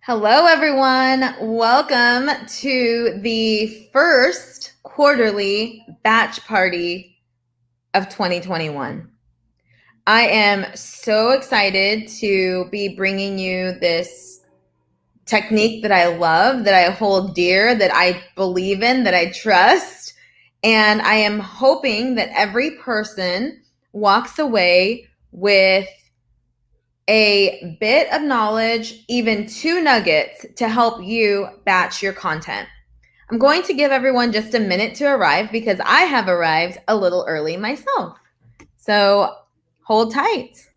Hello, everyone. Welcome to the first quarterly batch party of 2021. I am so excited to be bringing you this technique that I love, that I hold dear, that I believe in, that I trust. And I am hoping that every person walks away with a bit of knowledge, even 2 nuggets to help you batch your content. I'm going to give everyone just a minute to arrive because I have arrived a little early myself. So hold tight.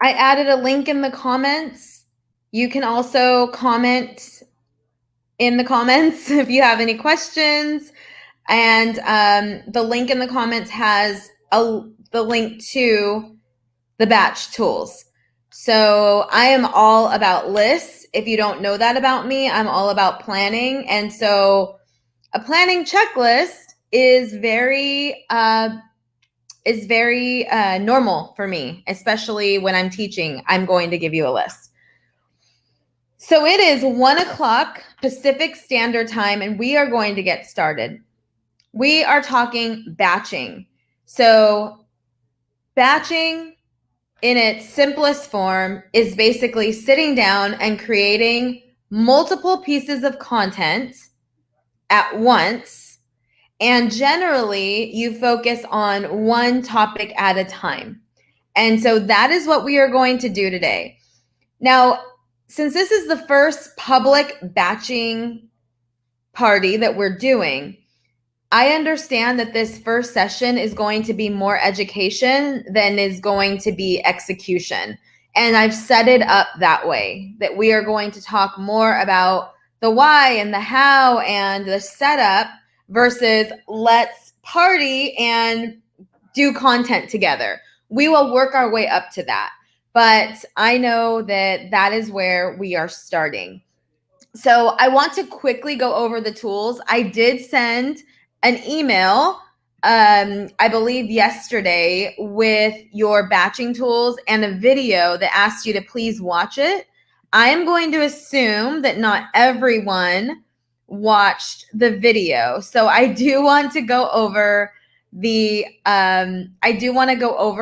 I added a link in the comments. You can also comment in the comments if you have any questions. And the link in the comments has the link to the batch tools. So I am all about lists. If you don't know that about me, I'm all about planning. And so a planning checklist is very normal for me, especially when I'm teaching. I'm going to give you a list. So it is 1 o'clock Pacific Standard Time, and we are going to get started. We are talking batching. So batching in its simplest form is basically sitting down and creating multiple pieces of content at once. And generally, you focus on one topic at a time. And so that is what we are going to do today. Now, since this is the first public batching party that we're doing, I understand that this first session is going to be more education than is going to be execution. And I've set it up that way, that we are going to talk more about the why and the how and the setup versus let's party and do content together. We will work our way up to that. But I know that that is where we are starting. So I want to quickly go over the tools. I did send an email, I believe yesterday, with your batching tools and a video that asked you to please watch it. I am going to assume that not everyone watched the video. So I do want to go over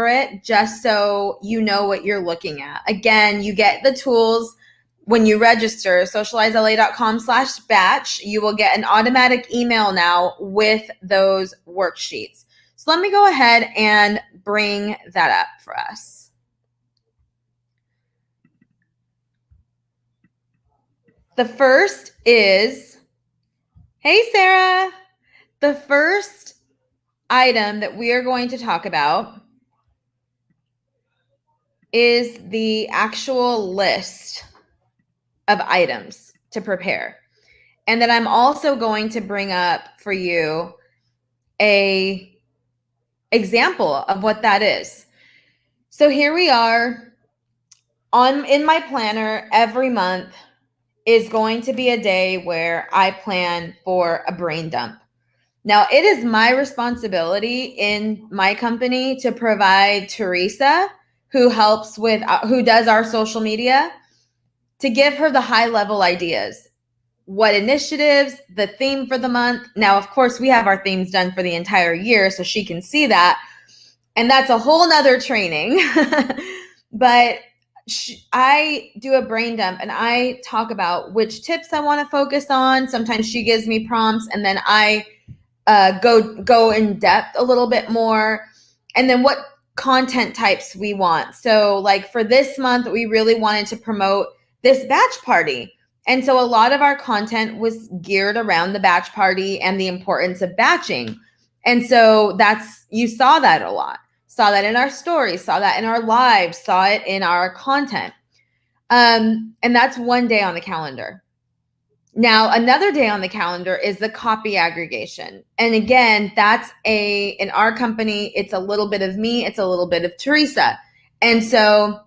it just so you know what you're looking at. Again, you get the tools when you register socializela.com/batch. You will get an automatic email now with those worksheets. So let me go ahead and bring that up for us. The first is, hey, Sarah. The first item that we are going to talk about is the actual list of items to prepare. And then I'm also going to bring up for you a example of what that is. So here we are in my planner. Every month is going to be a day where I plan for a brain dump. Now, it is my responsibility in my company to provide Teresa, who does our social media, to give her the high level ideas. What initiatives, the theme for the month. Now, of course, we have our themes done for the entire year, so she can see that. And that's a whole nother training. But I do a brain dump and I talk about which tips I want to focus on. Sometimes she gives me prompts and then I go in depth a little bit more. And then what content types we want. So like for this month, we really wanted to promote this batch party. And so a lot of our content was geared around the batch party and the importance of batching. And so you saw that a lot. Saw that in our stories, saw that in our lives, saw it in our content. And that's one day on the calendar. Now, another day on the calendar is the copy aggregation. And again, in our company, it's a little bit of me, it's a little bit of Teresa. And so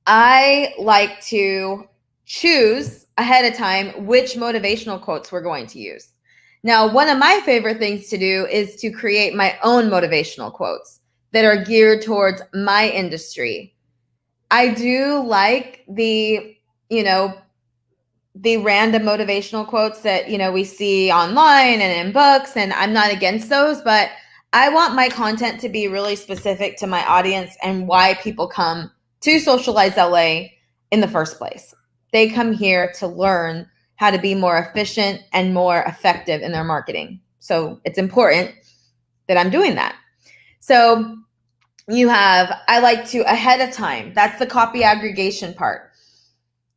I like to choose ahead of time which motivational quotes we're going to use. Now, one of my favorite things to do is to create my own motivational quotes that are geared towards my industry. I do like the random motivational quotes that, we see online and in books, and I'm not against those, but I want my content to be really specific to my audience and why people come to Socialize LA in the first place. They come here to learn how to be more efficient and more effective in their marketing. So it's important that I'm doing that. So I like to ahead of time, that's the copy aggregation part.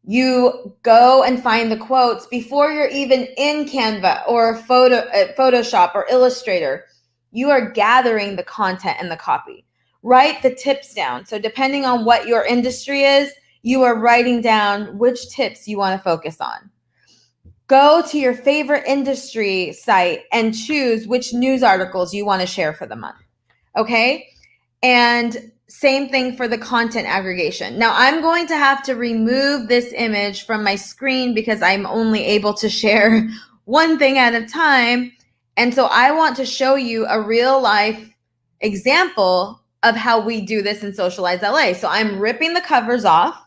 You go and find the quotes before you're even in Canva or Photoshop or Illustrator. You are gathering the content and the copy. Write the tips down. So depending on what your industry is, you are writing down which tips you want to focus on. Go to your favorite industry site and choose which news articles you want to share for the month. Okay? And same thing for the content aggregation. Now I'm going to have to remove this image from my screen because I'm only able to share one thing at a time. And so I want to show you a real life example of how we do this in Socialize LA. So I'm ripping the covers off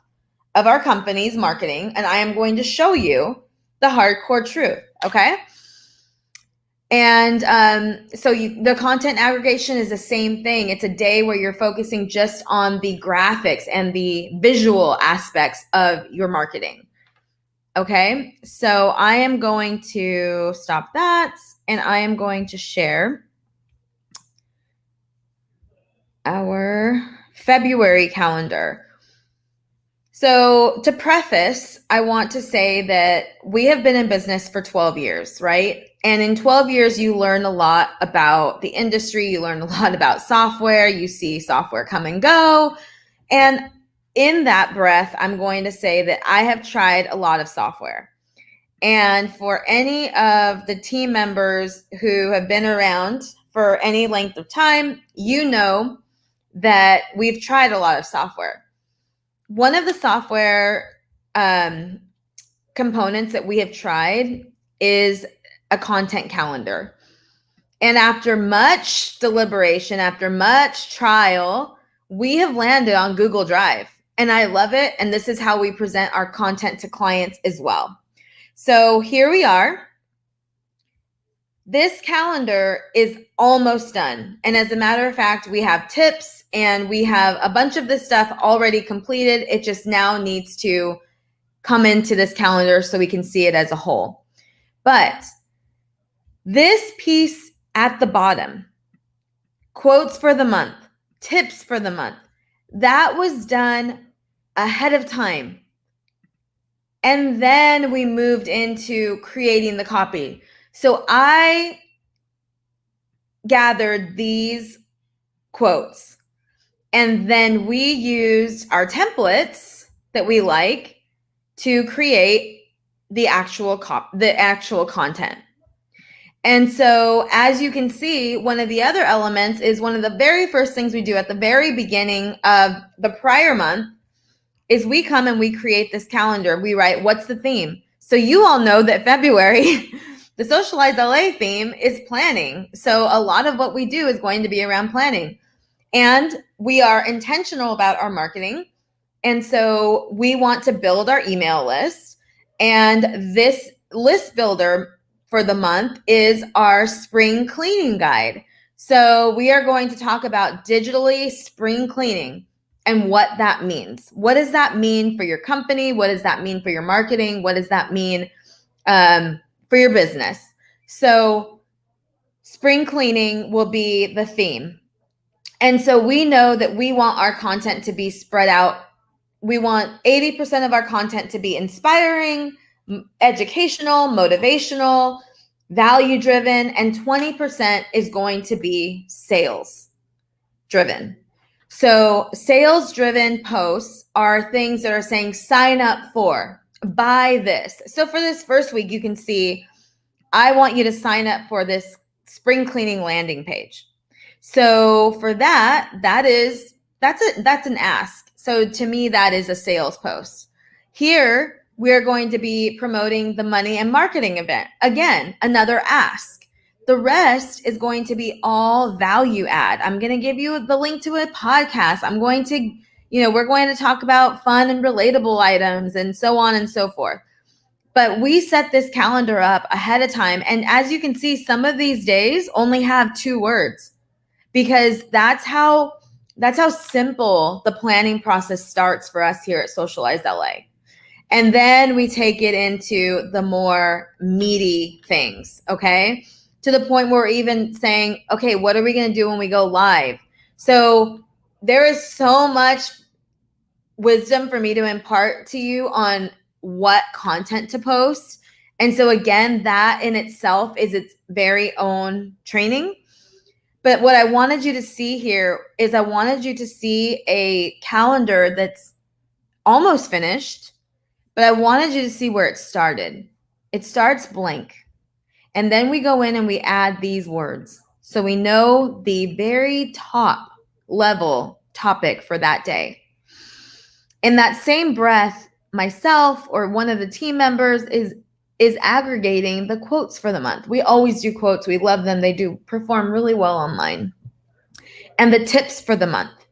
of our company's marketing and I am going to show you the hardcore truth. Okay. And the content aggregation is the same thing. It's a day where you're focusing just on the graphics and the visual aspects of your marketing. Okay, so I am going to stop that and I am going to share our February calendar. So to preface, I want to say that we have been in business for 12 years, right? And in 12 years, you learn a lot about the industry. You learn a lot about software. You see software come and go. And in that breath, I'm going to say that I have tried a lot of software. And for any of the team members who have been around for any length of time, you know that we've tried a lot of software. One of the software components that we have tried is a content calendar. And after much deliberation, after much trial, we have landed on Google Drive. And I love it. And this is how we present our content to clients as well. So here we are. This calendar is almost done. And as a matter of fact, we have tips and we have a bunch of this stuff already completed. It just now needs to come into this calendar so we can see it as a whole. But this piece at the bottom, quotes for the month, tips for the month, that was done ahead of time. And then we moved into creating the copy. So I gathered these quotes, and then we used our templates that we like to create the actual content. And so, as you can see, one of the other elements is one of the very first things we do at the very beginning of the prior month is we come and we create this calendar. We write, what's the theme? So you all know that February, the Socialize LA theme is planning. So a lot of what we do is going to be around planning. And we are intentional about our marketing. And so we want to build our email list. And this list builder for the month is our spring cleaning guide. So we are going to talk about digitally spring cleaning and what that means. What does that mean for your company? What does that mean for your marketing? What does that mean for your business? So spring cleaning will be the theme. And so we know that we want our content to be spread out. We want 80% of our content to be inspiring, educational, motivational, value-driven, and 20% is going to be sales-driven. So sales-driven posts are things that are saying, sign up for, buy this. So for this first week, you can see, I want you to sign up for this spring cleaning landing page. So for that's an ask. So to me, that is a sales post. Here, we're going to be promoting the money and marketing event. Again, another ask. The rest is going to be all value add. I'm going to give you the link to a podcast. I'm going to, we're going to talk about fun and relatable items and so on and so forth. But we set this calendar up ahead of time. And as you can see, some of these days only have 2 words, because that's how simple the planning process starts for us here at Socialize LA. And then we take it into the more meaty things, okay? To the point where we're even saying, okay, what are we going to do when we go live? So there is so much wisdom for me to impart to you on what content to post. And so again, that in itself is its very own training. But what I wanted you to see here is I wanted you to see a calendar that's almost finished, but I wanted you to see where it started. It starts blank. And then we go in and we add these words. So we know the very top level topic for that day. In that same breath, myself or one of the team members is aggregating the quotes for the month. We always do quotes. We love them. They do perform really well online. And the tips for the month.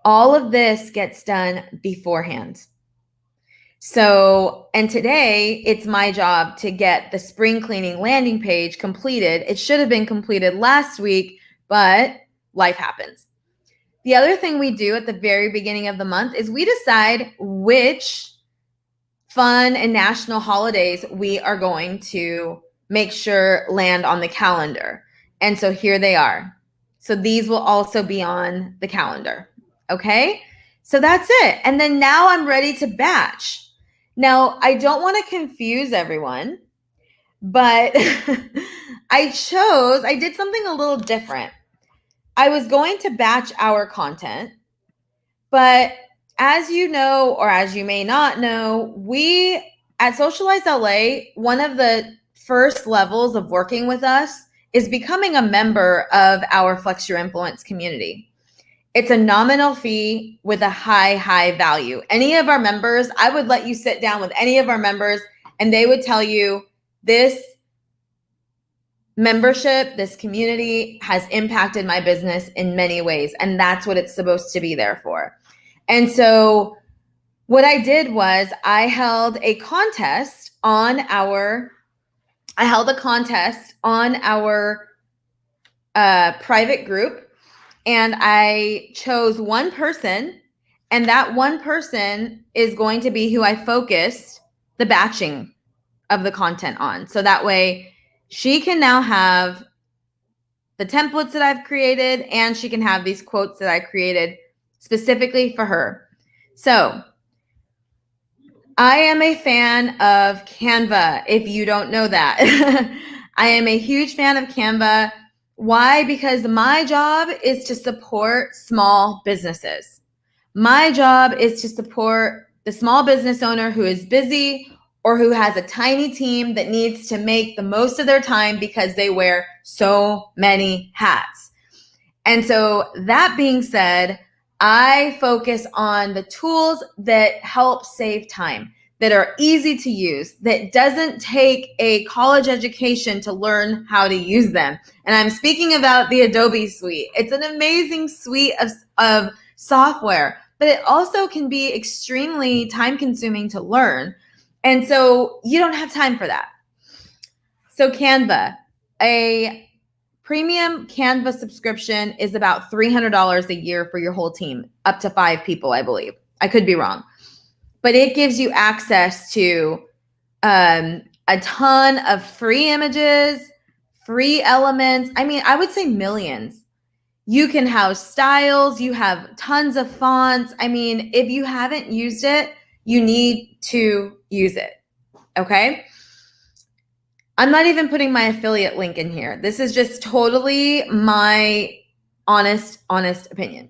All of this gets done beforehand. So, and today it's my job to get the spring cleaning landing page completed. It should have been completed last week, but life happens. The other thing we do at the very beginning of the month is we decide which fun and national holidays we are going to make sure land on the calendar. And so here they are. So these will also be on the calendar. Okay, so that's it. And then now I'm ready to batch. Now, I don't want to confuse everyone, but I did something a little different. I was going to batch our content, but as you know, or as you may not know, we at Socialize LA, one of the first levels of working with us is becoming a member of our Flex Your Influence community. It's a nominal fee with a high value. Any of our members, I would let you sit down with any of our members and they would tell you this membership, this community has impacted my business in many ways. And that's what it's supposed to be there for. And so what I did was I held a contest on our private group, and I chose one person, and that one person is going to be who I focused the batching of the content on. So that way she can now have the templates that I've created, and she can have these quotes that I created specifically for her. So I am a fan of Canva, if you don't know that. I am a huge fan of Canva. Why? Because my job is to support small businesses. My job is to support the small business owner who is busy or who has a tiny team that needs to make the most of their time because they wear so many hats. And so that being said, I focus on the tools that help save time, that are easy to use, that doesn't take a college education to learn how to use them. And I'm speaking about the Adobe suite. It's an amazing suite of software, but it also can be extremely time consuming to learn. And so you don't have time for that. So Canva, a premium Canva subscription is about $300 a year for your whole team, up to 5 people, I believe. I could be wrong. But it gives you access to a ton of free images, free elements. I mean, I would say millions. You can house styles. You have tons of fonts. I mean, if you haven't used it, you need to use it. Okay? I'm not even putting my affiliate link in here. This is just totally my honest opinion.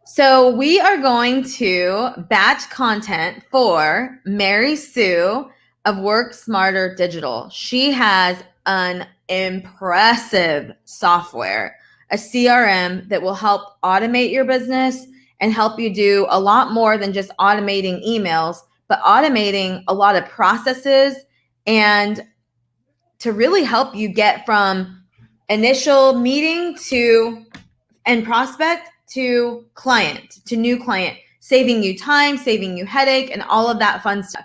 So we are going to batch content for Mary Sue of Work Smarter Digital. She has an impressive software, a CRM that will help automate your business and help you do a lot more than just automating emails, but automating a lot of processes and to really help you get from initial meeting to and prospect to client, to new client, saving you time, saving you headache, and all of that fun stuff.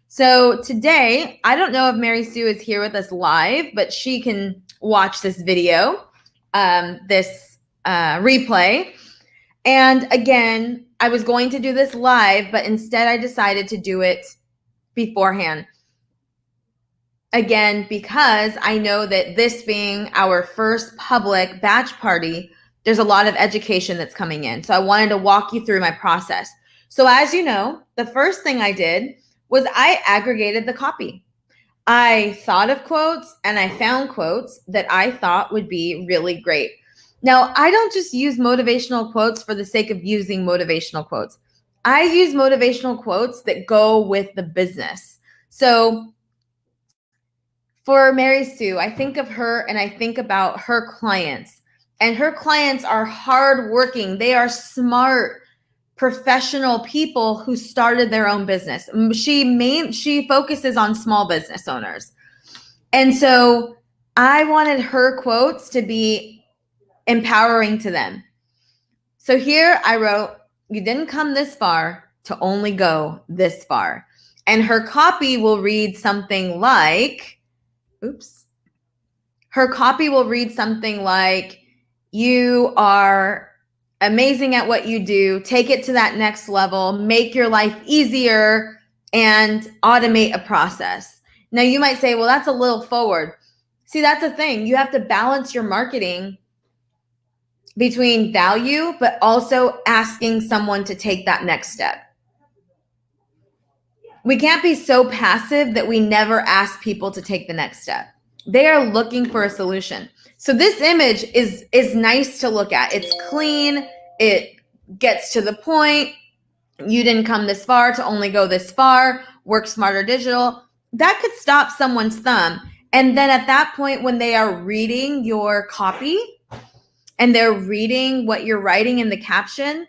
So today, I don't know if Mary Sue is here with us live, but she can watch this video, this replay. And again, I was going to do this live, but instead I decided to do it beforehand. Again, because I know that this being our first public batch party, there's a lot of education that's coming in. So I wanted to walk you through my process. So as you know, the first thing I did was I aggregated the copy. I thought of quotes and I found quotes that I thought would be really great. Now, I don't just use motivational quotes for the sake of using motivational quotes. I use motivational quotes that go with the business. So for Mary Sue, I think of her and I think about her clients. And her clients are hardworking. They are smart, professional people who started their own business. She focuses on small business owners. And so I wanted her quotes to be empowering to them. So here I wrote, "You didn't come this far to only go this far." And her copy will read something like, her copy will read something like, "You are amazing at what you do. Take it to that next level, make your life easier, and automate a process." Now you might say, well, that's a little forward. See, that's the thing. You have to balance your marketing between value, but also asking someone to take that next step. We can't be so passive that we never ask people to take the next step. They are looking for a solution. So this image is nice to look at. It's clean. It gets to the point. You didn't come this far to only go this far. Work Smarter Digital. That could stop someone's thumb. And then at that point, when they are reading your copy and they're reading what you're writing in the caption,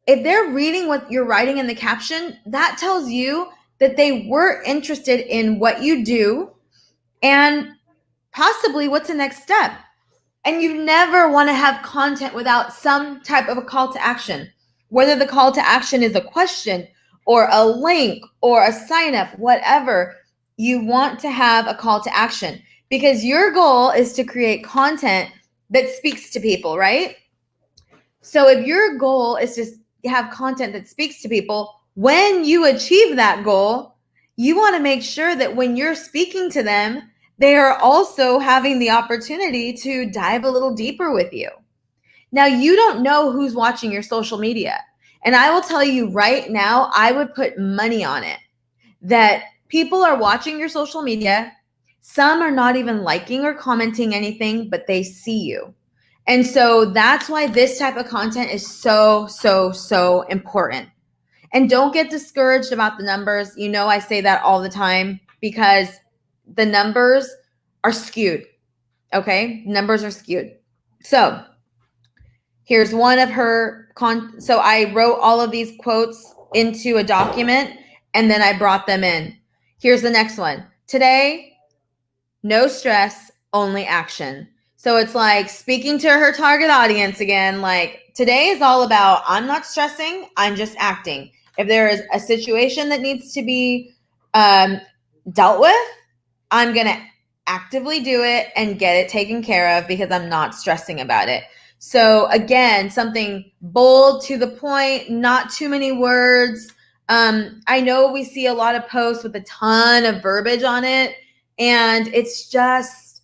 if they're reading what you're writing in the caption, that tells you that they were interested in what you do and possibly what's the next step. And you never want to have content without some type of a call to action, whether the call to action is a question or a link or a sign up, whatever. You want to have a call to action because your goal is to create content that speaks to people, right? So if your goal is to have content that speaks to people, when you achieve that goal, you want to make sure that when you're speaking to them, they are also having the opportunity to dive a little deeper with you. Now, you don't know who's watching your social media. And I will tell you right now, I would put money on it that people are watching your social media. Some are not even liking or commenting anything, but they see you. And so that's why this type of content is so, so, so important. And don't get discouraged about the numbers. You know, I say that all the time because the numbers are skewed. Okay. Numbers are skewed. So here's one of her so I wrote all of these quotes into a document and then I brought them in. Here's the next one. Today, no stress, only action. So it's like speaking to her target audience again, like today is all about I'm not stressing, I'm just acting. If there is a situation that needs to be dealt with, I'm going to actively do it and get it taken care of because I'm not stressing about it. So again, something bold, to the point, not too many words. I know we see a lot of posts with a ton of verbiage on it, and it's just,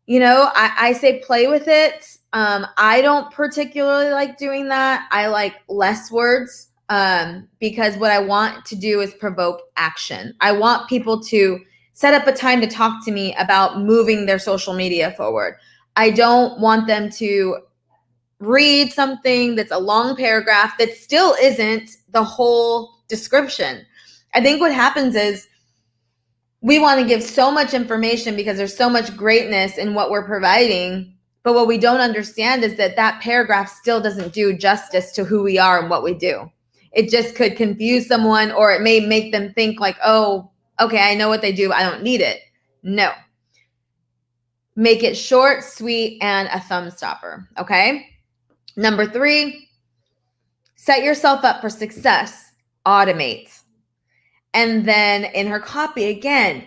you know, I say play with it. I don't particularly like doing that. I like less words because what I want to do is provoke action. I want people to set up a time to talk to me about moving their social media forward. I don't want them to read something that's a long paragraph that still isn't the whole description. I think what happens is we want to give so much information because there's so much greatness in what we're providing. But what we don't understand is that that paragraph still doesn't do justice to who we are and what we do. It just could confuse someone, or it may make them think like, oh, okay, I know what they do, I don't need it. No. Make it short, sweet, and a thumb stopper, okay? Number 3, set yourself up for success. Automate. And then in her copy, again,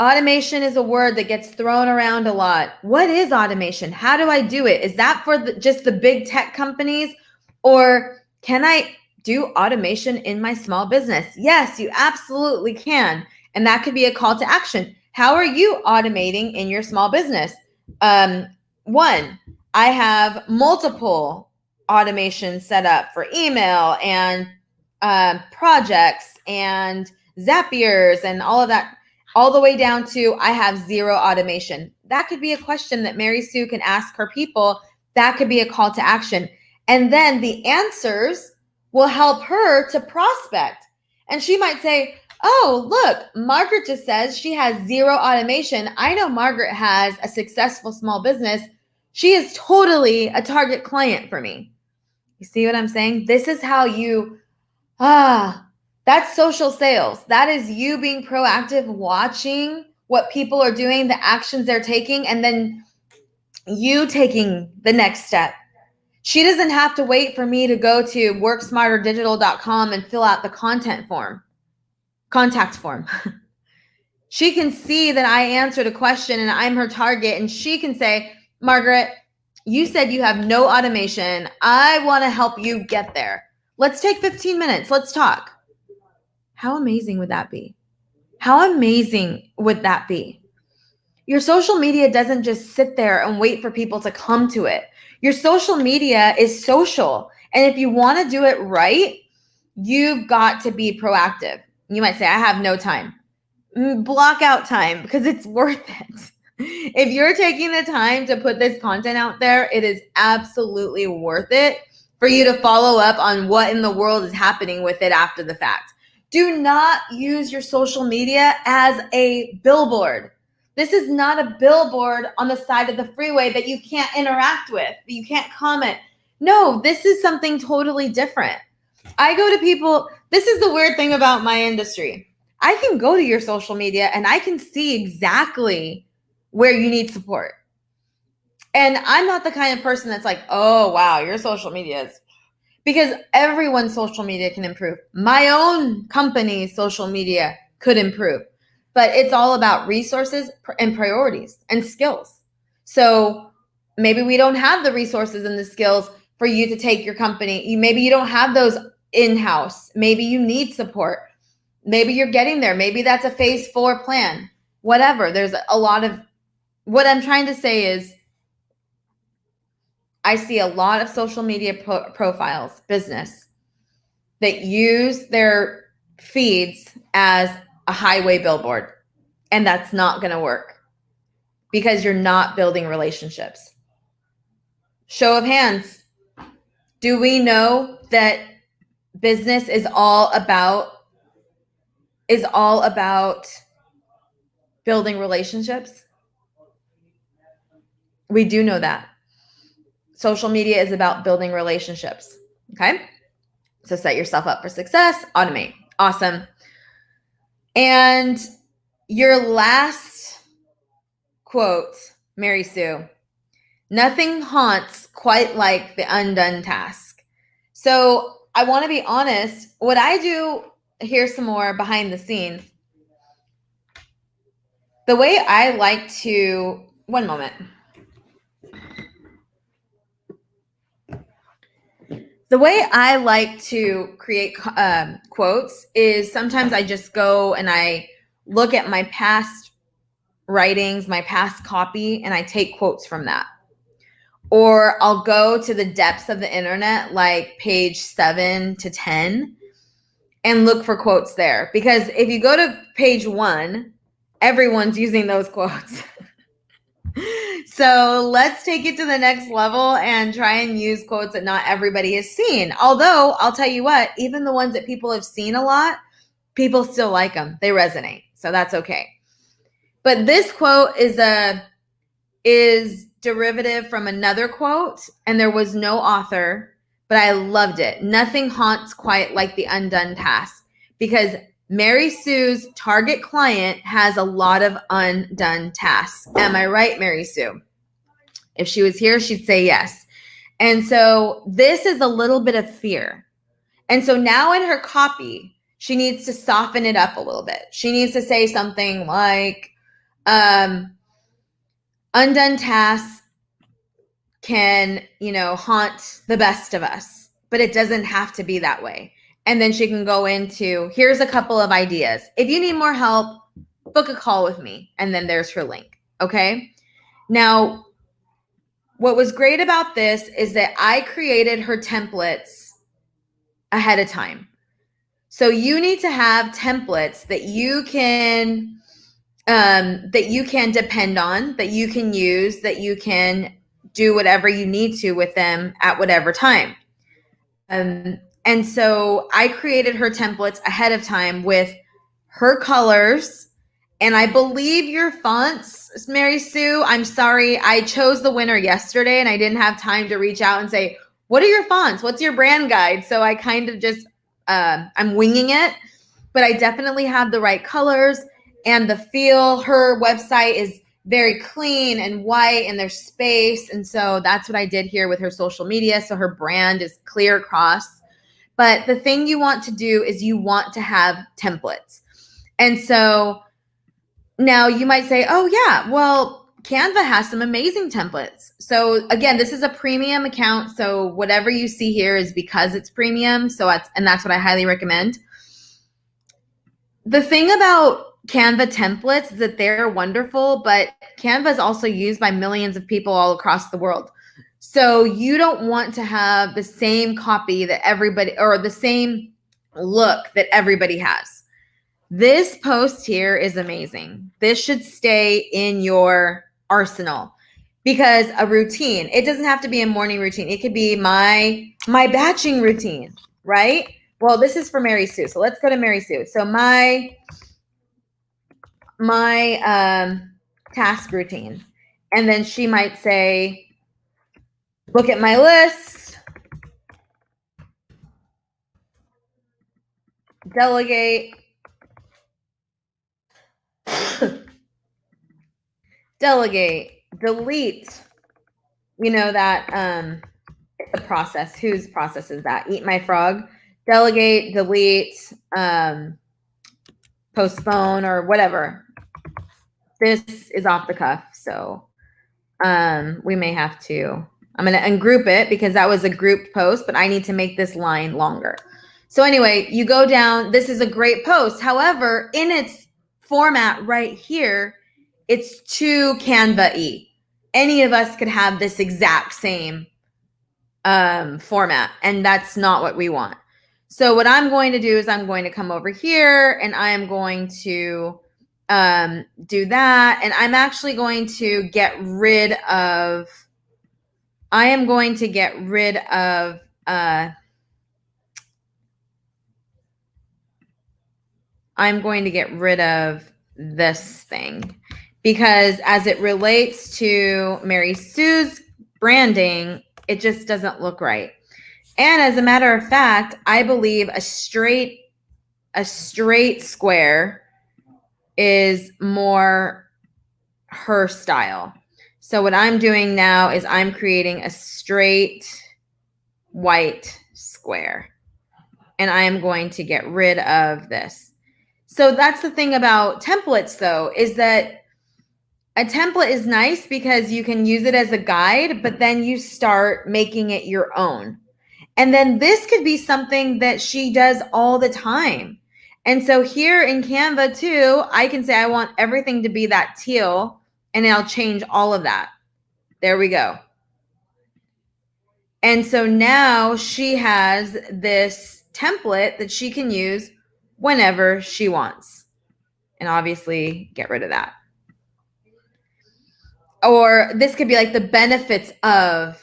automation is a word that gets thrown around a lot. What is automation? How do I do it? Is that for just the big tech companies? Or can I do automation in my small business? Yes, you absolutely can. And that could be a call to action. How are you automating in your small business? One, I have multiple automations set up for email and projects and Zapiers and all of that, all the way down to I have zero automation. That could be a question that Mary Sue can ask her people. That could be a call to action. And then the answers will help her to prospect. And she might say, oh, look, Margaret just says she has zero automation. I know Margaret has a successful small business. She is totally a target client for me. You see what I'm saying? This is how you, that's social sales. That is you being proactive, watching what people are doing, the actions they're taking, and then you taking the next step. She doesn't have to wait for me to go to worksmarterdigital.com and fill out the contact form. She can see that I answered a question and I'm her target, and she can say, Margaret, you said you have no automation. I want to help you get there. Let's take 15 minutes. Let's talk. How amazing would that be? How amazing would that be? Your social media doesn't just sit there and wait for people to come to it. Your social media is social. And if you want to do it right, you've got to be proactive. You might say, I have no time. Block out time because it's worth it. If you're taking the time to put this content out there, it is absolutely worth it for you to follow up on what in the world is happening with it after the fact. Do not use your social media as a billboard. This is not a billboard on the side of the freeway that you can't interact with, that you can't comment. No, this is something totally different. I go to people, this is the weird thing about my industry. I can go to your social media and I can see exactly where you need support. And I'm not the kind of person that's like, oh, wow, your social media is, because everyone's social media can improve. My own company's social media could improve, but it's all about resources and priorities and skills. So maybe we don't have the resources and the skills for you to take your company. Maybe you don't have those in-house. Maybe you need support. Maybe you're getting there. Maybe that's a phase 4 plan. Whatever. There's a lot of, what I'm trying to say is, I see a lot of social media profiles, business, that use their feeds as a highway billboard. And that's not going to work because you're not building relationships. Show of hands. Do we know that business is all about building relationships? We do know that. Social media is about building relationships. Okay? So set yourself up for success, automate. Awesome. And your last quote, Mary Sue, nothing haunts quite like the undone task. So I want to be honest, what I do, here's some more behind the scenes. The way I like to, one moment. The way I like to create quotes is sometimes I just go and I look at my past writings, my past copy, and I take quotes from that. Or I'll go to the depths of the internet, like page 7 to 10, and look for quotes there. Because if you go to page 1, everyone's using those quotes. So let's take it to the next level and try and use quotes that not everybody has seen. Although I'll tell you what, even the ones that people have seen a lot, people still like them. They resonate. So that's okay. But this quote is derivative from another quote, and there was no author, but I loved it. Nothing haunts quite like the undone task, because Mary Sue's target client has a lot of undone tasks. Am I right, Mary Sue? If she was here, she'd say yes. And so this is a little bit of fear. And so now in her copy, she needs to soften it up a little bit. She needs to say something like, undone tasks can, haunt the best of us, but it doesn't have to be that way. And then she can go into, here's a couple of ideas. If you need more help, book a call with me. And then there's her link. Okay. Now, what was great about this is that I created her templates ahead of time. So you need to have templates that you can depend on, that you can use, that you can do whatever you need to with them at whatever time. And so I created her templates ahead of time with her colors. And I believe your fonts, Mary Sue, I'm sorry, I chose the winner yesterday and I didn't have time to reach out and say, what are your fonts? What's your brand guide? So I kind of just, I'm winging it, but I definitely have the right colors and the feel. Her website is very clean and white and there's space. And so that's what I did here with her social media. So her brand is clear across. But the thing you want to do is you want to have templates. And so now you might say, oh yeah, well, Canva has some amazing templates. So again, this is a premium account. So whatever you see here is because it's premium. So that's what I highly recommend. The thing about Canva templates is that they're wonderful, but Canva is also used by millions of people all across the world. So you don't want to have the same copy that everybody, or the same look that everybody has. This post here is amazing. This should stay in your arsenal, because a routine, it doesn't have to be a morning routine. It could be my batching routine, right? Well, this is for Mary Sue. So let's go to Mary Sue. So my task routine. And then she might say, look at my list, delegate, delete, that the process. Whose process is that? Eat my frog. Delegate, delete, postpone, or whatever. This is off the cuff, so we may have to, I'm going to ungroup it because that was a grouped post, but I need to make this line longer. So anyway, you go down, this is a great post. However, in its format right here, it's too Canva-y. Any of us could have this exact same format, and that's not what we want. So what I'm going to do is I'm going to come over here and I am going to do that. And I'm actually going to get rid of, I'm going to get rid of this thing, because as it relates to Mary Sue's branding, it just doesn't look right. And as a matter of fact, I believe a straight square is more her style. So what I'm doing now is I'm creating a straight white square, and I am going to get rid of this. So that's the thing about templates, though, is that a template is nice because you can use it as a guide, but then you start making it your own. And then this could be something that she does all the time. And so here in Canva too, I can say I want everything to be that teal, and I'll change all of that. There we go. And so now she has this template that she can use whenever she wants. And obviously get rid of that. Or this could be like the benefits of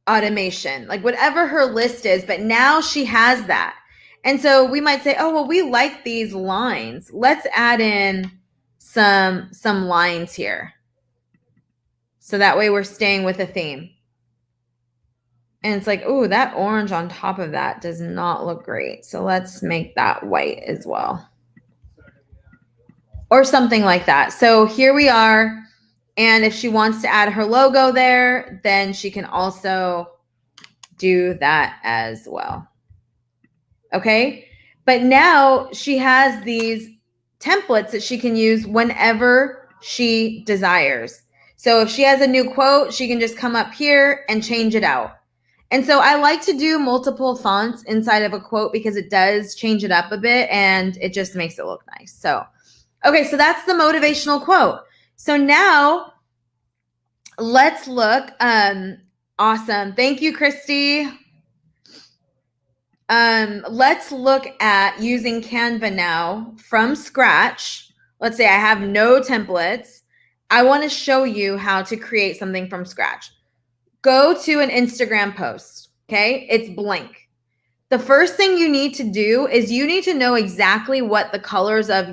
automation, like whatever her list is, but now she has that. And so we might say, oh, well, we like these lines. Let's add in some lines here. So that way we're staying with a theme. And it's like, oh, that orange on top of that does not look great. So let's make that white as well. Or something like that. So here we are. And if she wants to add her logo there, then she can also do that as well. Okay. But now she has these templates that she can use whenever she desires. So if she has a new quote, she can just come up here and change it out. And so I like to do multiple fonts inside of a quote because it does change it up a bit and it just makes it look nice. So, okay, so that's the motivational quote. So now let's look. Awesome. Thank you, Christy. Let's look at using Canva now from scratch. Let's say I have no templates. I want to show you how to create something from scratch. Go to an Instagram post, okay? It's blank. The first thing you need to do is you need to know exactly what the colors of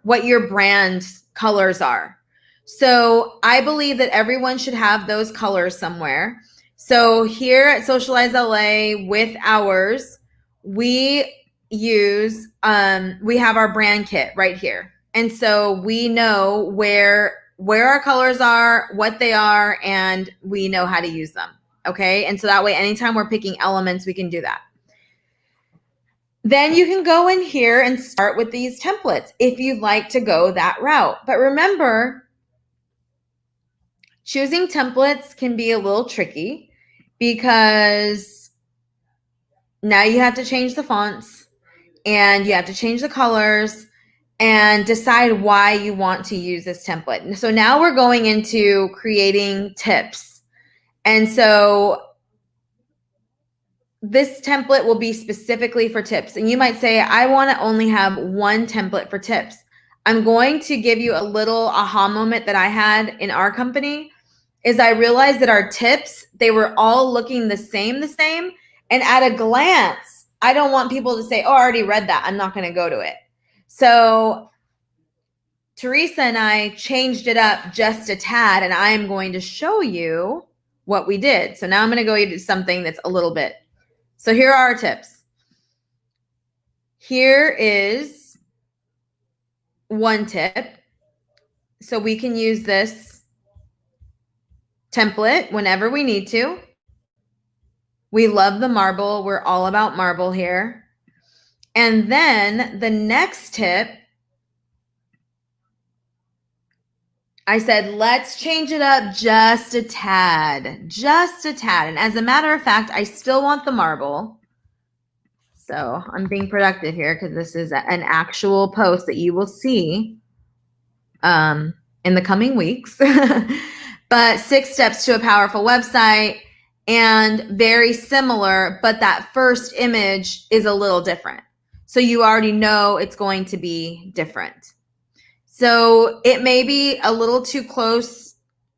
what your brand colors are. So I believe that everyone should have those colors somewhere. So here at Socialize LA with ours, we use, we have our brand kit right here. And so we know where our colors are, what they are, and we know how to use them. Okay. And so that way, anytime we're picking elements, we can do that. Then you can go in here and start with these templates if you'd like to go that route. But remember, choosing templates can be a little tricky because now you have to change the fonts and you have to change the colors and decide why you want to use this template. And so now we're going into creating tips. And so this template will be specifically for tips. And you might say, I want to only have one template for tips. I'm going to give you a little aha moment that I had in our company is I realized that our tips, they were all looking the same. And at a glance, I don't want people to say, oh, I already read that. I'm not going to go to it. So Teresa and I changed it up just a tad, and I am going to show you what we did. So now I'm going to go into something that's a little bit. So here are our tips. Here is one tip. So we can use this template whenever we need to. We love the marble. We're all about marble here. And then the next tip, I said, let's change it up just a tad. And as a matter of fact, I still want the marble. So I'm being productive here because this is an actual post that you will see in the coming weeks. But 6 steps to a powerful website, and very similar, but that first image is a little different. So you already know it's going to be different. So it may be a little too close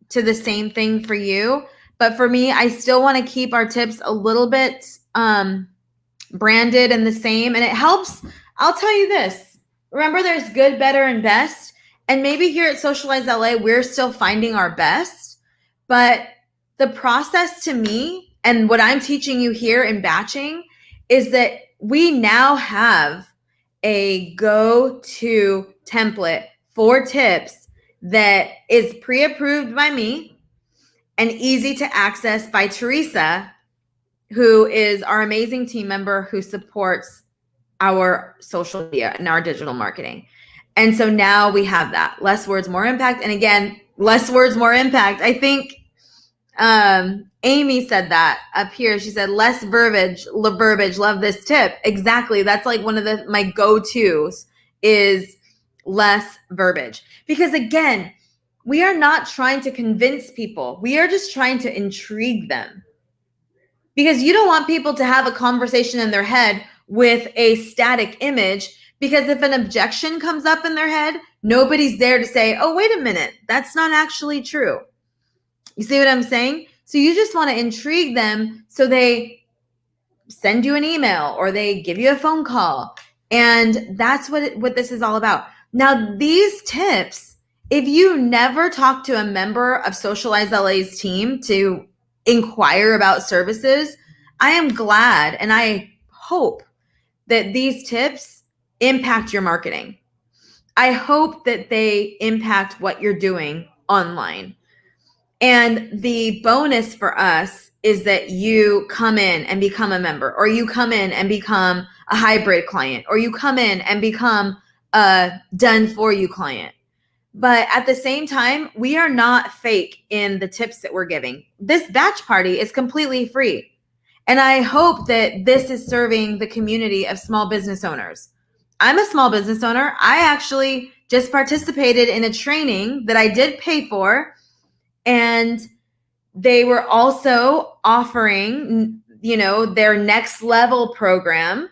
to the same thing for you, but for me, I still want to keep our tips a little bit branded and the same. And it helps. I'll tell you this. Remember, there's good, better, and best. And maybe here at Socialize LA, we're still finding our best. But the process to me and what I'm teaching you here in batching is that we now have a go-to template for tips that is pre-approved by me and easy to access by Teresa, who is our amazing team member who supports our social media and our digital marketing. And so now we have that. Less words, more impact. And again, less words, more impact. I think Amy said that up here. She said less verbiage, love this tip. Exactly. That's like one of my go-tos is less verbiage. Because again, we are not trying to convince people. We are just trying to intrigue them. Because you don't want people to have a conversation in their head with a static image, because if an objection comes up in their head, nobody's there to say, oh, wait a minute, that's not actually true. You see what I'm saying? So you just want to intrigue them so they send you an email or they give you a phone call. And that's what this is all about. Now, these tips, if you never talk to a member of Socialize LA's team to inquire about services, I am glad and I hope that these tips impact your marketing. I hope that they impact what you're doing online. And the bonus for us is that you come in and become a member, or you come in and become a hybrid client, or you come in and become a done for you client. But at the same time, we are not fake in the tips that we're giving. This batch party is completely free. And I hope that this is serving the community of small business owners. I'm a small business owner. I actually just participated in a training that I did pay for, and they were also offering, their next level program.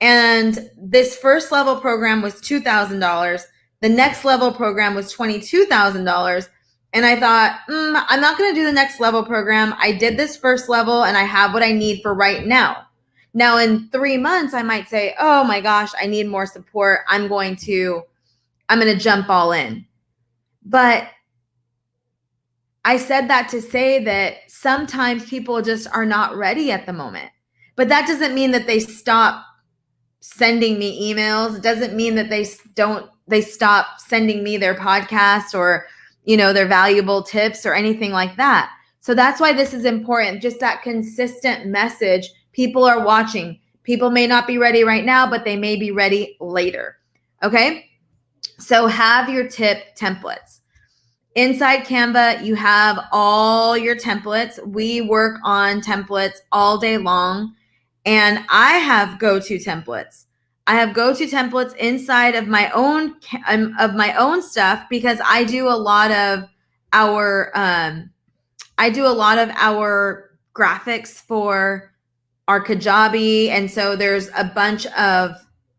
And this first level program was $2,000. The next level program was $22,000. And I thought, I'm not going to do the next level program. I did this first level and I have what I need for right now. Now, in 3 months, I might say, oh my gosh, I need more support. I'm going to jump all in. But I said that to say that sometimes people just are not ready at the moment. But that doesn't mean that they stop sending me emails. It doesn't mean that they stop sending me their podcasts or, their valuable tips or anything like that. So that's why this is important. Just that consistent message. People are watching. People may not be ready right now, but they may be ready later. Okay. So have your tip templates. Inside Canva, you have all your templates. We work on templates all day long. And I have go-to templates. I have go-to templates inside of my own stuff, because I do a lot of our graphics for our Kajabi, and so there's a bunch of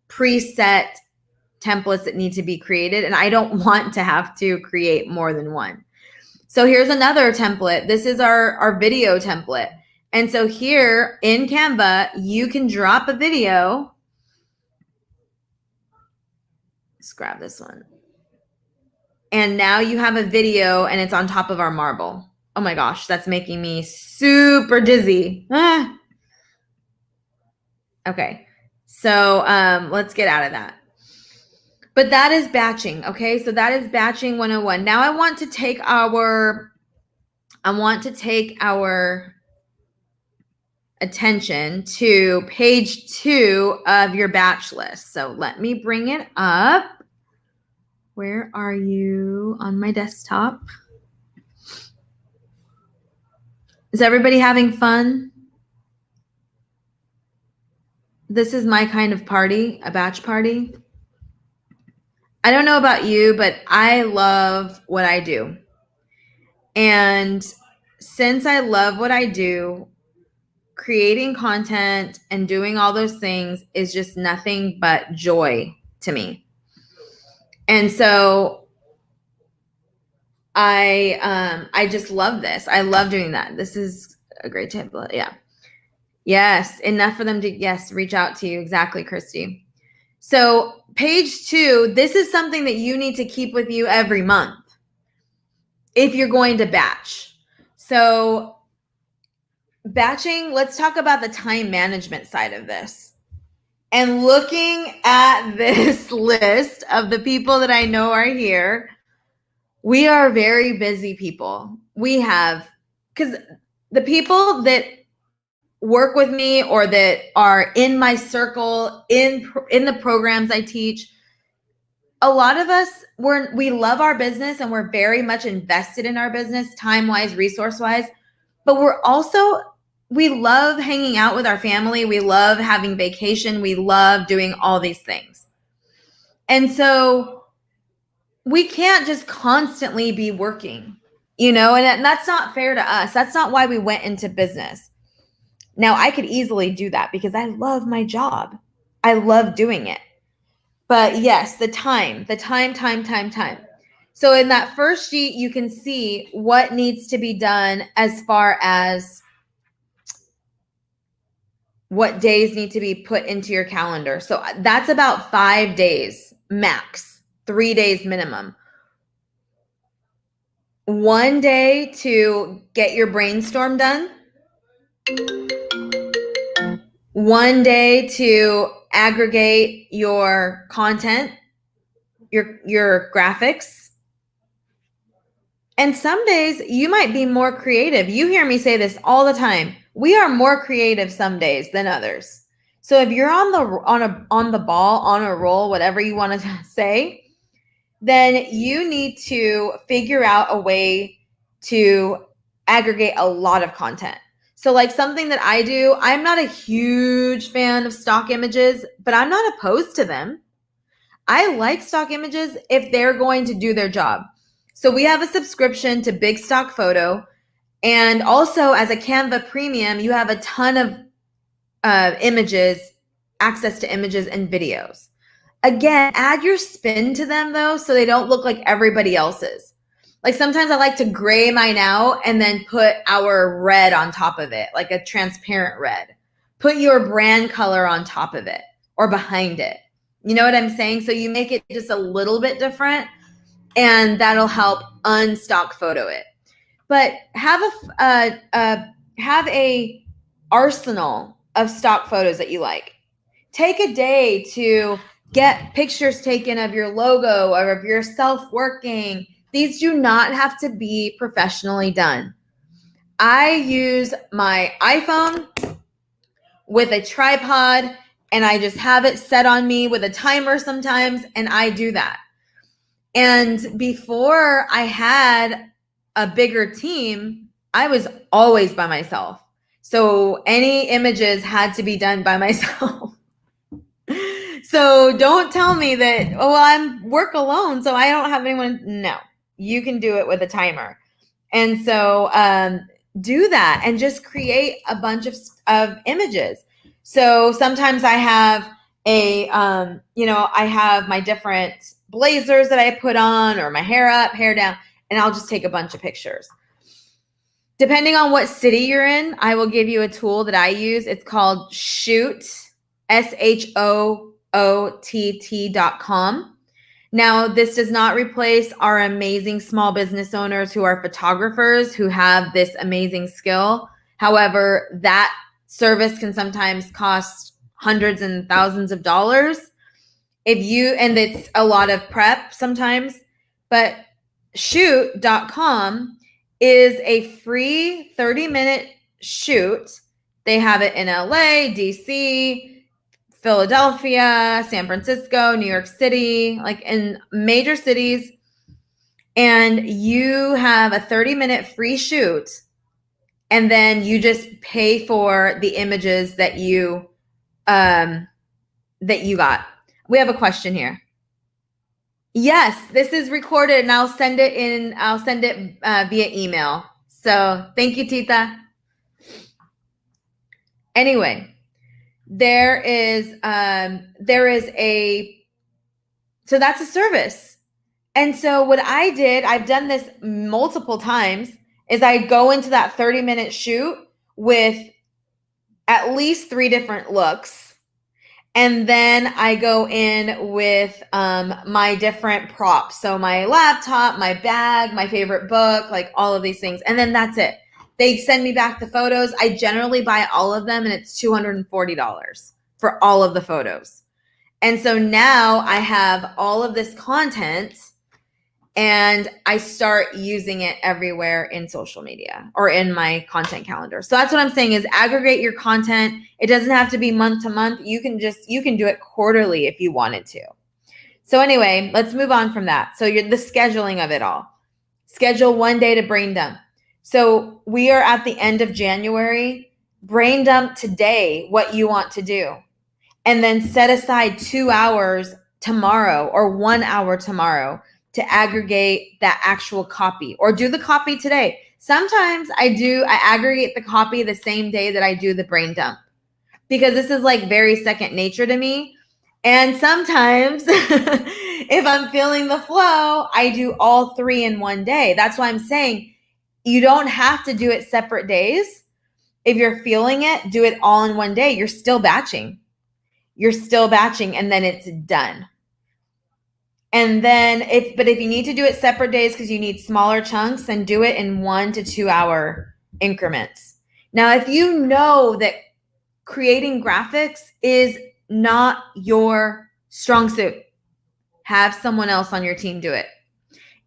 preset templates that need to be created, and I don't want to have to create more than one. So here's another template. This is our video template. And so here in Canva, you can drop a video. Let's grab this one. And now you have a video and it's on top of our marble. Oh my gosh, that's making me super dizzy. Okay, so let's get out of that. But that is batching, okay? So that is batching 101. Now I want to take our attention to page 2 of your batch list. So let me bring it up. Where are you on my desktop? Is everybody having fun? This is my kind of party, a batch party. I don't know about you, but I love what I do. And since I love what I do, creating content and doing all those things is just nothing but joy to me. And so I just love this. I love doing that. This is a great template. Yeah. Yes. Enough for them to, yes, reach out to you. Exactly, Christy. So page 2, this is something that you need to keep with you every month if you're going to batch. So batching, let's talk about the time management side of this. And looking at this list of the people that I know are here, we are very busy people. We have, because the people that work with me or that are in my circle, in the programs I teach, a lot of us, we love our business and we're very much invested in our business, time-wise, resource-wise, but we love hanging out with our family. We love having vacation. We love doing all these things. And so we can't just constantly be working, and that's not fair to us. That's not why we went into business. Now, I could easily do that because I love my job. I love doing it. But yes, the time. So in that first sheet, you can see what needs to be done as far as what days need to be put into your calendar. So that's about 5 days max, 3 days minimum. 1 day to get your brainstorm done. 1 day to aggregate your content, your graphics. And some days you might be more creative. You hear me say this all the time. We are more creative some days than others. So if you're on the ball, on a roll, whatever you want to say, then you need to figure out a way to aggregate a lot of content. So like something that I do, I'm not a huge fan of stock images, but I'm not opposed to them. I like stock images if they're going to do their job. So we have a subscription to Big Stock Photo. And also as a Canva Premium, you have a ton of images, access to images and videos. Again, add your spin to them though, so they don't look like everybody else's. Like sometimes I like to gray mine out and then put our red on top of it, like a transparent red. Put your brand color on top of it or behind it. You know what I'm saying? So you make it just a little bit different and that'll help unstock photo it. But have a arsenal of stock photos that you like. Take a day to get pictures taken of your logo or of yourself working. These do not have to be professionally done. I use my iPhone with a tripod and I just have it set on me with a timer sometimes, and I do that. And before I had a bigger team, I was always by myself. So any images had to be done by myself. So don't tell me that, oh, well, I'm work alone, so I don't have anyone. No, you can do it with a timer. And so do that and just create a bunch of images. So sometimes I have I have my different blazers that I put on or my hair up, hair down, and I'll just take a bunch of pictures. Depending on what city you're in, I will give you a tool that I use. It's called Shoot, SHOOT.com. Now, this does not replace our amazing small business owners who are photographers who have this amazing skill. However, that service can sometimes cost hundreds and thousands of dollars. And it's a lot of prep sometimes, but shoot.com is a free 30-minute shoot. They have it in LA, DC, Philadelphia, San Francisco, New York City, like in major cities. And you have a 30-minute free shoot. And then you just pay for the images that you got. We have a question here. Yes, this is recorded and I'll send it via email. So thank you, Tita. Anyway, there is so that's a service. And so what I did, I've done this multiple times, is I go into that 30-minute shoot with at least 3 different looks. And then I go in with my different props. So my laptop, my bag, my favorite book, like all of these things. And then that's it. They send me back the photos. I generally buy all of them, and it's $240 for all of the photos. And so now I have all of this content, and I start using it everywhere in social media or in my content calendar. So that's what I'm saying, is aggregate your content. It doesn't have to be month to month. You can do it quarterly if you wanted to. So anyway, let's move on from that. So the scheduling of it all. Schedule one day to brain dump. So we are at the end of January. Brain dump today what you want to do. And then set aside 2 hours tomorrow or 1 hour tomorrow to aggregate that actual copy, or do the copy today. Sometimes I aggregate the copy the same day that I do the brain dump, because this is like very second nature to me. And sometimes if I'm feeling the flow, I do all 3 in one day. That's why I'm saying you don't have to do it separate days. If you're feeling it, do it all in one day. You're still batching. And then it's done. And then if you need to do it separate days because you need smaller chunks, then do it in 1 to 2 hour increments. Now, if you know that creating graphics is not your strong suit, have someone else on your team do it.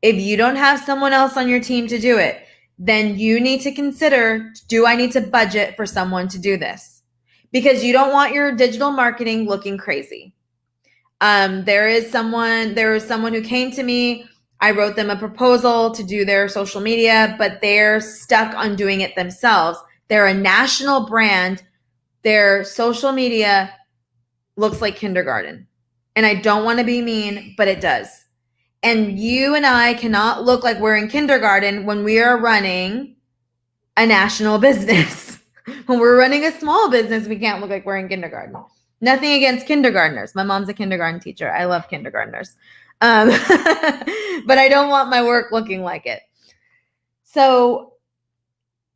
If you don't have someone else on your team to do it, then you need to consider, do I need to budget for someone to do this? Because you don't want your digital marketing looking crazy. There was someone who came to me. I wrote them a proposal to do their social media, but they're stuck on doing it themselves. They're a national brand. Their social media looks like kindergarten. And I don't want to be mean, but it does. And you and I cannot look like we're in kindergarten when we are running a national business. When we're running a small business, we can't look like we're in kindergarten. Nothing against kindergartners. My mom's a kindergarten teacher. I love kindergartners. But I don't want my work looking like it. So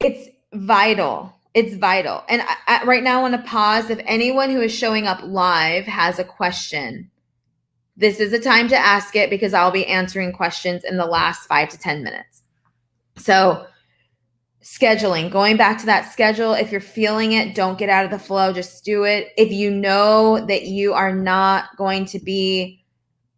it's vital. It's vital. And I right now I want to pause. If anyone who is showing up live has a question, this is a time to ask it, because I'll be answering questions in the last 5 to 10 minutes. So scheduling, going back to that schedule. If you're feeling it, don't get out of the flow. Just do it. If you know that you are not going to be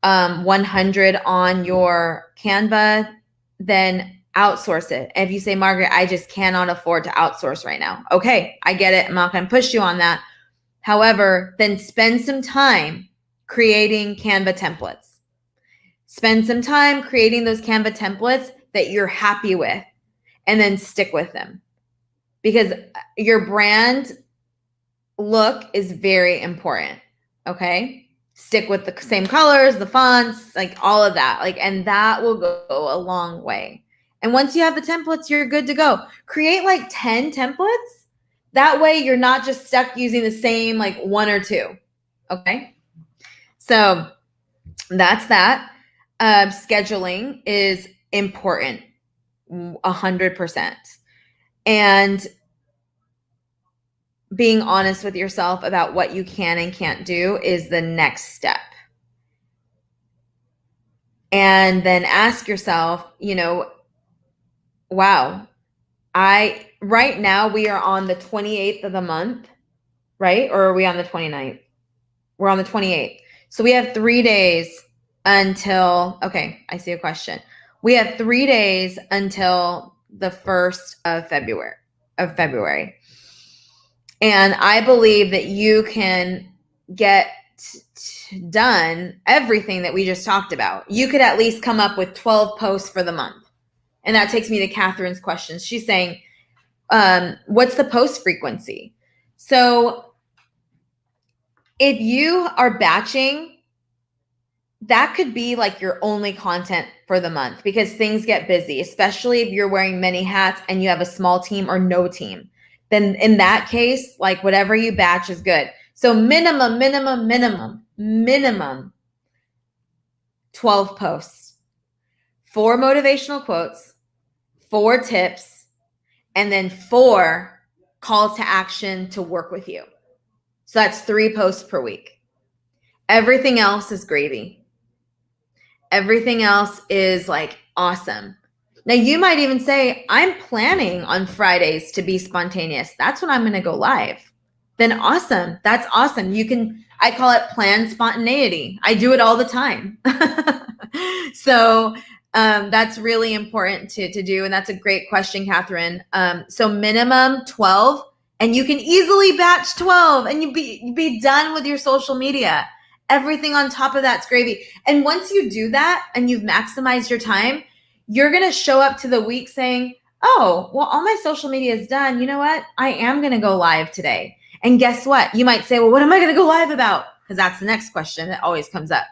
100 on your Canva, then outsource it. If you say, Margaret, I just cannot afford to outsource right now. Okay, I get it. I'm not going to push you on that. However, then spend some time creating Canva templates. Spend some time creating those Canva templates that you're happy with, and then stick with them, because your brand look is very important. Okay. Stick with the same colors, the fonts, like all of that. And that will go a long way. And once you have the templates, you're good to go. Create like 10 templates. That way you're not just stuck using the same 1 or 2. Okay. So that's that. Scheduling is important. 100%. And being honest with yourself about what you can and can't do is the next step. And then ask yourself, wow, right now we are on the 28th of the month, right? Or are we on the 29th? We're on the 28th. So we have 3 days until, okay, I see a question. We have 3 days until the 1st of February. And I believe that you can get done everything that we just talked about. You could at least come up with 12 posts for the month. And that takes me to Catherine's question. She's saying, what's the post frequency? So if you are batching, that could be your only content for the month, because things get busy, especially if you're wearing many hats and you have a small team or no team. Then in that case, whatever you batch is good. So minimum 12 posts. 4 motivational quotes, 4 tips, and then 4 calls to action to work with you. So that's 3 posts per week. Everything else is gravy. Everything else is like awesome. Now you might even say, I'm planning on Fridays to be spontaneous. That's when I'm going to go live. Then awesome. That's awesome. I call it planned spontaneity. I do it all the time. So that's really important to do. And that's a great question, Catherine. So minimum 12, and you can easily batch 12 and you be done with your social media. Everything on top of that's gravy. And once you do that and you've maximized your time, you're going to show up to the week saying, oh, well, all my social media is done. You know what? I am going to go live today. And guess what? You might say, well, what am I going to go live about? Because that's the next question that always comes up.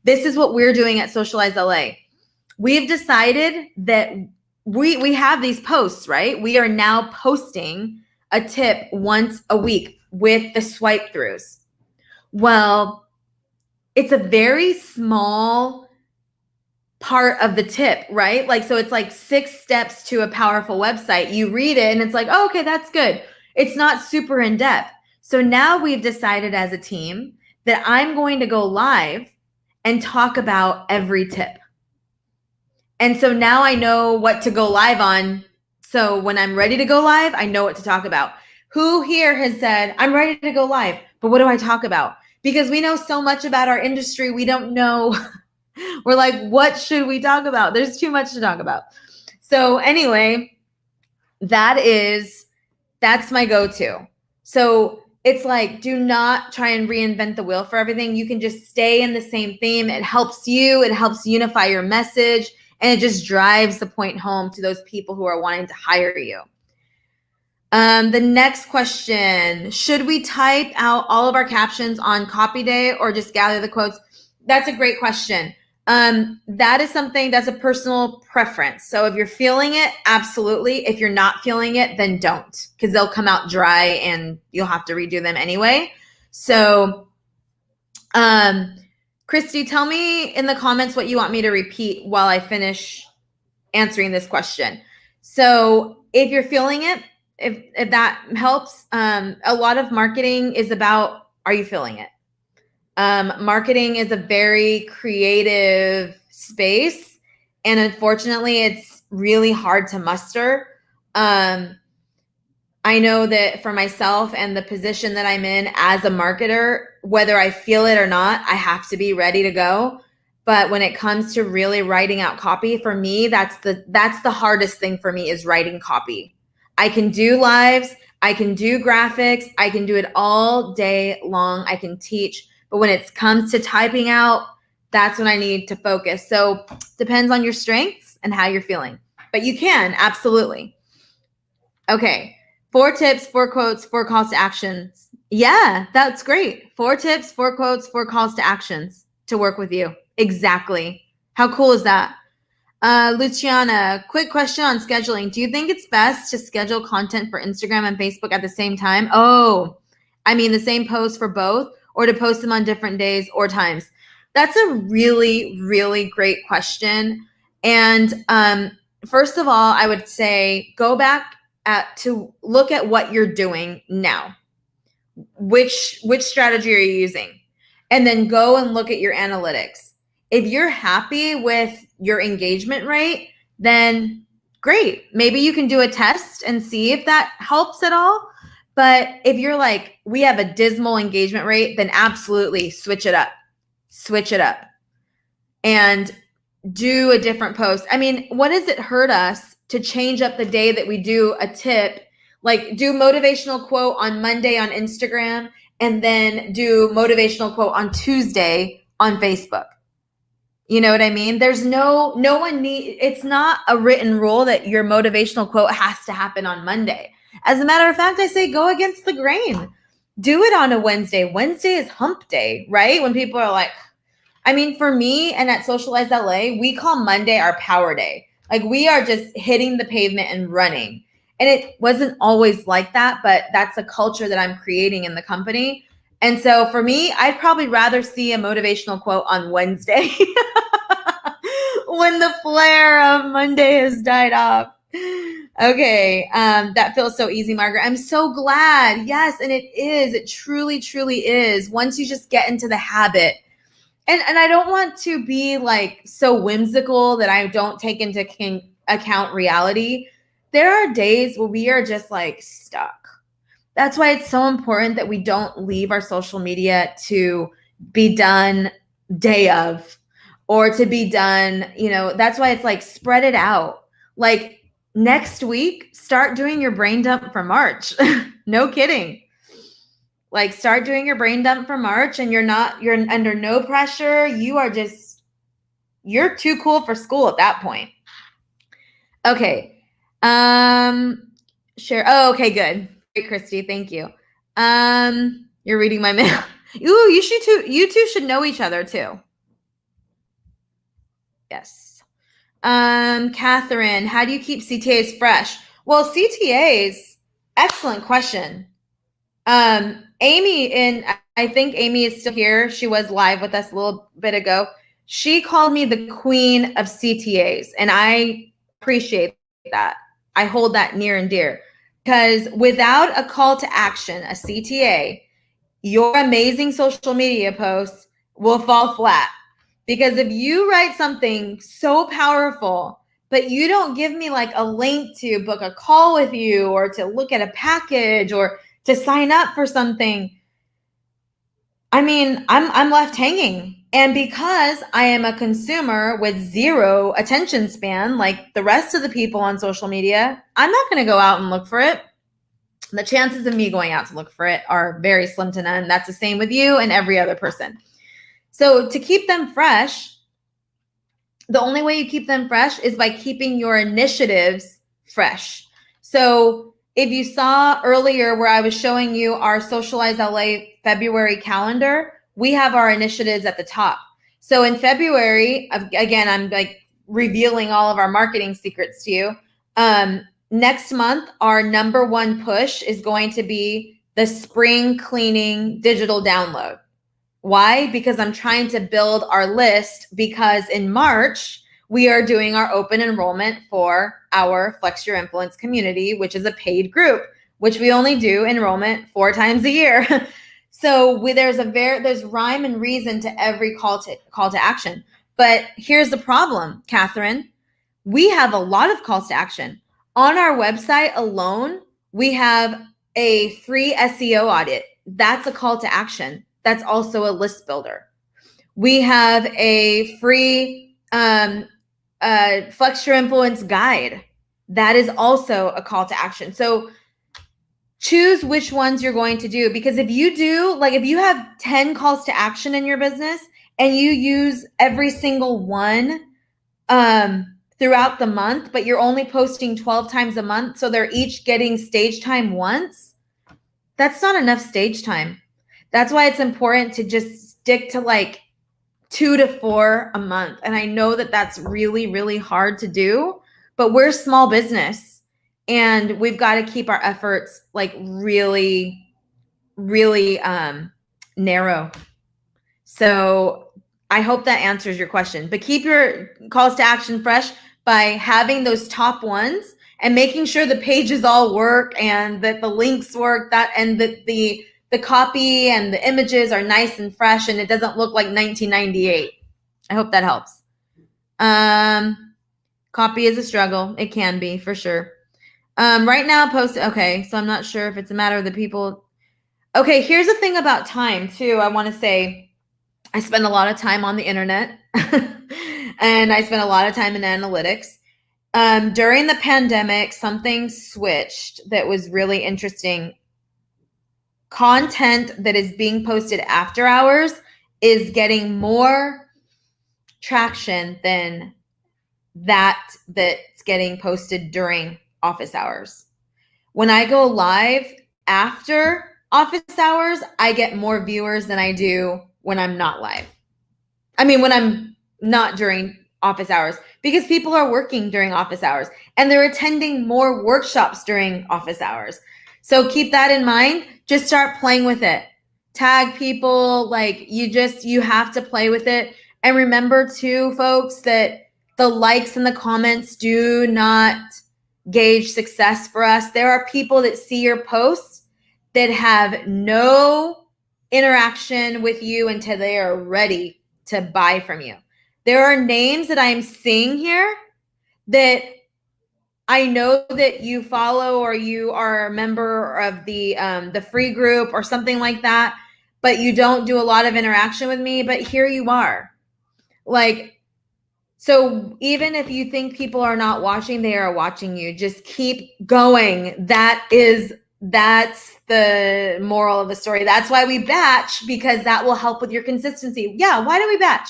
This is what we're doing at Socialize LA. We've decided that we have these posts, right? We are now posting a tip once a week with the swipe throughs. Well, it's a very small part of the tip, right? Like, so it's like 6 steps to a powerful website. You read it and it's like, oh, okay, that's good. It's not super in depth. So now we've decided as a team that I'm going to go live and talk about every tip. And so now I know what to go live on. So when I'm ready to go live, I know what to talk about. Who here has said, I'm ready to go live, but what do I talk about? Because we know so much about our industry, we don't know. We're like, what should we talk about? There's too much to talk about. So anyway, that's my go-to. So it's like, do not try and reinvent the wheel for everything. You can just stay in the same theme. It helps you. It helps unify your message. And it just drives the point home to those people who are wanting to hire you. The next question, should we type out all of our captions on copy day or just gather the quotes? That's a great question. That is something that's a personal preference. So if you're feeling it, absolutely. If you're not feeling it, then don't, because they'll come out dry and you'll have to redo them anyway. So, Christy, tell me in the comments what you want me to repeat while I finish answering this question. So if you're feeling it, if that helps, a lot of marketing is about, are you feeling it? Marketing is a very creative space, and unfortunately, it's really hard to muster. I know that for myself and the position that I'm in as a marketer, whether I feel it or not, I have to be ready to go. But when it comes to really writing out copy, for me, that's the hardest thing for me, is writing copy. I can do lives, I can do graphics, I can do it all day long, I can teach. But when it comes to typing out, that's when I need to focus. So depends on your strengths and how you're feeling. But you can, absolutely. Okay, 4 tips, 4 quotes, 4 calls to actions. Yeah, that's great. 4 tips, 4 quotes, 4 calls to actions to work with you. Exactly. How cool is that? Luciana, quick question on scheduling. Do you think it's best to schedule content for Instagram and Facebook at the same time? Oh, I mean the same post for both, or to post them on different days or times? That's a really, really great question. And first of all, I would say go back to look at what you're doing now. Which strategy are you using? And then go and look at your analytics. If you're happy with your engagement rate, then great. Maybe you can do a test and see if that helps at all. But if you're like, we have a dismal engagement rate, then absolutely switch it up. Switch it up and do a different post. I mean, what does it hurt us to change up the day that we do a tip? Like, do motivational quote on Monday on Instagram and then do motivational quote on Tuesday on Facebook. You know what I mean? There's no one need, it's not a written rule that your motivational quote has to happen on Monday. As a matter of fact, I say go against the grain. Do it on a Wednesday. Wednesday is hump day, right? When people are like, I mean, for me and at Socialize LA, we call Monday our power day. Like, we are just hitting the pavement and running. And it wasn't always like that, but that's a culture that I'm creating in the company. And so for me, I'd probably rather see a motivational quote on Wednesday. when the flare of Monday has died off. Okay, that feels so easy, Margaret. I'm so glad. Yes, and it is. It truly, truly is. Once you just get into the habit. And I don't want to be like so whimsical that I don't take into account reality. There are days where we are just like stuck. That's why it's so important that we don't leave our social media to be done day of or to be done, that's why it's like spread it out. Like next week, start doing your brain dump for March. No kidding. Like start doing your brain dump for March and you're under no pressure. You're too cool for school at that point. Okay. Share. Oh, okay, good. Great, Christy. Thank you. You're reading my mail. Ooh, you two should know each other too. Yes. Catherine, how do you keep CTAs fresh? Well, CTAs, excellent question. Amy, I think Amy is still here. She was live with us a little bit ago. She called me the queen of CTAs, and I appreciate that. I hold that near and dear because without a call to action, a CTA, your amazing social media posts will fall flat. Because if you write something so powerful, but you don't give me like a link to book a call with you or to look at a package or to sign up for something, I mean, I'm left hanging. And because I am a consumer with zero attention span, like the rest of the people on social media, I'm not going to go out and look for it. The chances of me going out to look for it are very slim to none. That's the same with you and every other person. So to keep them fresh, the only way you keep them fresh is by keeping your initiatives fresh. So if you saw earlier where I was showing you our Socialize LA February calendar, we have our initiatives at the top. So in February, again, I'm like revealing all of our marketing secrets to you. Next month, our number one push is going to be the spring cleaning digital download. Why? Because I'm trying to build our list because in March, we are doing our open enrollment for our Flex Your Influence community, which is a paid group, which we only do enrollment 4 times a year. So there's rhyme and reason to every call to action. But here's the problem, Catherine. We have a lot of calls to action. On our website alone, we have a free SEO audit. That's a call to action. That's also a list builder. We have a free Flex Your Influence guide. That is also a call to action. So choose which ones you're going to do, because if you have 10 calls to action in your business and you use every single one throughout the month, but you're only posting 12 times a month, so they're each getting stage time once, that's not enough stage time. That's why it's important to just stick to like 2 to 4 a month. And I know that that's really, really hard to do, but we're a small business and we've got to keep our efforts like really, really narrow. So I hope that answers your question, but keep your calls to action fresh by having those top ones and making sure the pages all work and that the links work, and that the copy and the images are nice and fresh and it doesn't look like 1998. I hope that helps. Copy is a struggle. It can be, for sure. Right now, okay, so I'm not sure if it's a matter of the people. Okay, here's the thing about time too. I want to say I spend a lot of time on the internet and I spend a lot of time in analytics. During the pandemic, something switched that was really interesting. Content that is being posted after hours is getting more traction than that's getting posted during office hours. When I go live after office hours, I get more viewers than I do when I'm not live. I mean, when I'm not during office hours, because people are working during office hours and they're attending more workshops during office hours. So keep that in mind. Just start playing with it. Tag people, like you have to play with it. And remember too, folks, that The likes and the comments do not gauge success for us. There are people that see your posts that have no interaction with you until they are ready to buy from you. There are names that I'm seeing here that I know that you follow or you are a member of the free group or something like that, but you don't do a lot of interaction with me, but here you are. Like, so even if you think people are not watching, they are watching you. Just keep going. That's the moral of the story. That's why we batch, because that will help with your consistency. Yeah, why do we batch?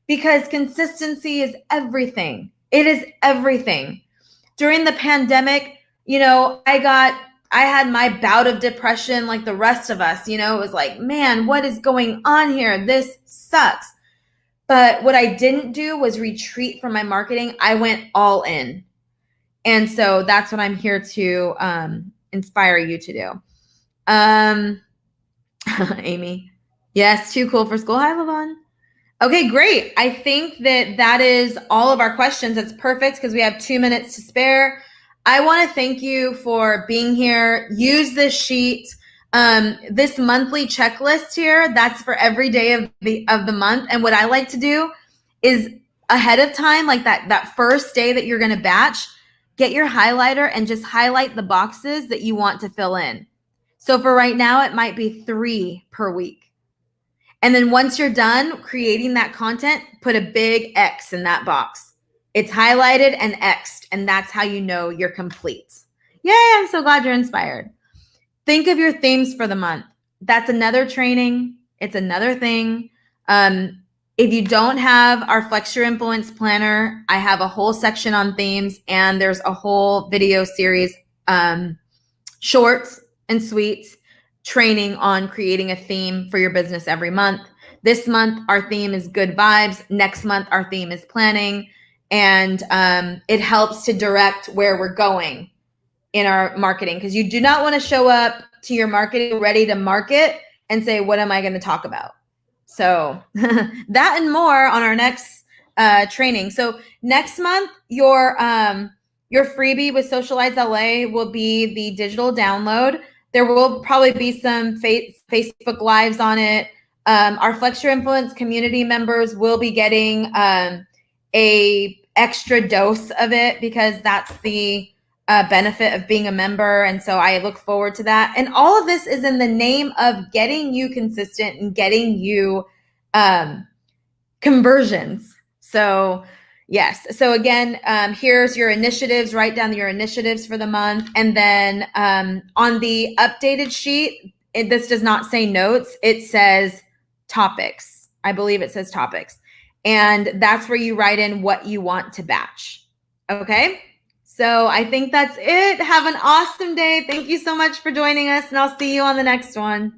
Because consistency is everything. It is everything. During the pandemic, I had my bout of depression like the rest of us. It was like, man, what is going on here? This sucks. But what I didn't do was retreat from my marketing. I went all in. And so that's what I'm here to inspire you to do. Amy. Yes, too cool for school. Hi, Lavon. Okay, great. I think that is all of our questions. That's perfect because we have 2 minutes to spare. I want to thank you for being here. Use this sheet. This monthly checklist here, that's for every day of the month. And what I like to do is ahead of time, like that first day that you're going to batch, get your highlighter and just highlight the boxes that you want to fill in. So for right now, it might be 3 per week. And then once you're done creating that content, put a big X in that box. It's highlighted and X'd, and that's how you know you're complete. Yay, I'm so glad you're inspired. Think of your themes for the month. That's another training. It's another thing. If you don't have our Flex Your Influence Planner, I have a whole section on themes, and there's a whole video series, shorts and sweets, training on creating a theme for your business every month. This month, our theme is good vibes. Next month, our theme is planning. And it helps to direct where we're going in our marketing, because you do not want to show up to your marketing ready to market and say, what am I going to talk about? So that and more on our next training. So next month, your freebie with Socialize LA will be the digital download. There will probably be some Facebook Lives on it. Our Flex Your Influence community members will be getting a extra dose of it, because that's the benefit of being a member. And so I look forward to that. And all of this is in the name of getting you consistent and getting you conversions. So yes. So again, here's your initiatives. Write down your initiatives for the month. And then on the updated sheet, this does not say notes. It says topics. I believe it says topics. And that's where you write in what you want to batch. Okay. So I think that's it. Have an awesome day. Thank you so much for joining us, and I'll see you on the next one.